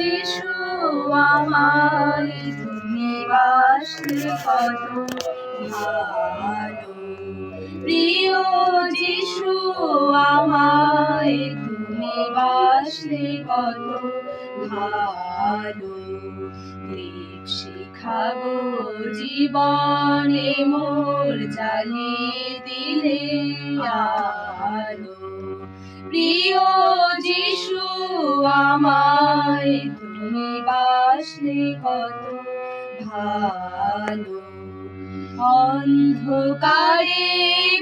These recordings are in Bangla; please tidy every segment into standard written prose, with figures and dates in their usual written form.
যিশু আমায় তুমি বাসলে কত ভালো, প্রিয় যিশু আমায় তুমি বাসলে কত ভালো। দীপ শিখা গো জীবনে মোর জ্বালিয়ে দিলে আলো, প্রিয় যিশু আমায় তুমি বাসলে কত ভালো। অন্ধকারে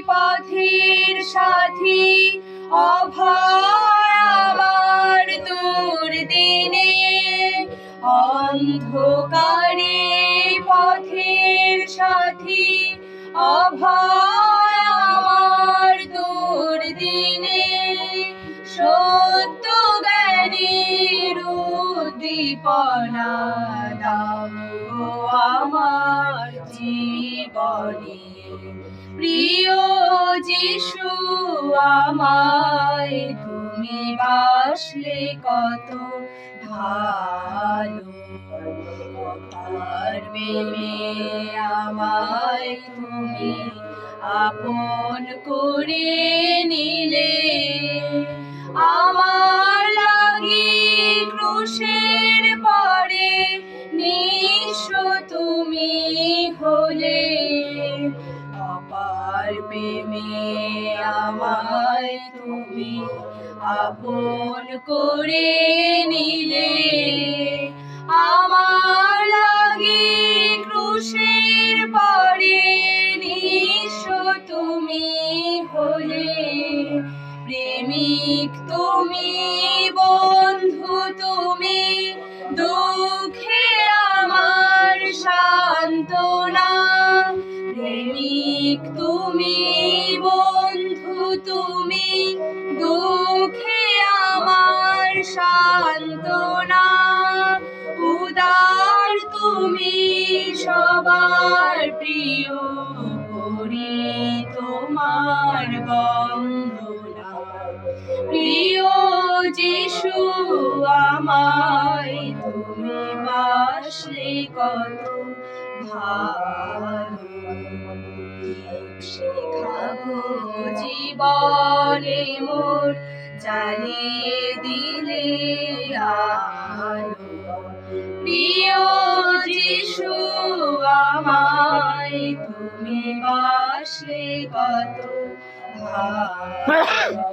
পথের সাথী অভয় আমার দুর্দিনে, অন্ধকারে পথের সাথী অভয় আমার দুর্দিনে, সত্য জ্ঞানের উদ্দীপনা দাও গো আমার জীবনে, প্রিয় যিশু আমায় তুমি বাসলে কত ভালো। অপার প্রেমে আমায় তুমি আপন করে নিলে, আমার লাগি ক্রুশের পরে নিঃস্ব তুমি হলে। অপার প্রেমে আমায় তুমি আপন করে নিলে, আমার লাগি ক্রুশের পরে নিঃস্ব তুমি হলে। প্রেমিক তুমি, বন্ধু তুমি, দুঃখে আমার সান্ত্বনা, প্রেমিক তুমি, বন্ধু তুমি, দুঃখে আমার সান্ত্বনা, উদার তুমি সবার প্রিয়, করি তোমার বন্দনা, প্রিয় যিশু আমায় তুমি বাসলে কত ভালো। শিখা গো জীবনে মোর জ্বালিয়ে দিলে আলো, প্রিয় যিশু আমায় তুমি বাসলে কত ভালো।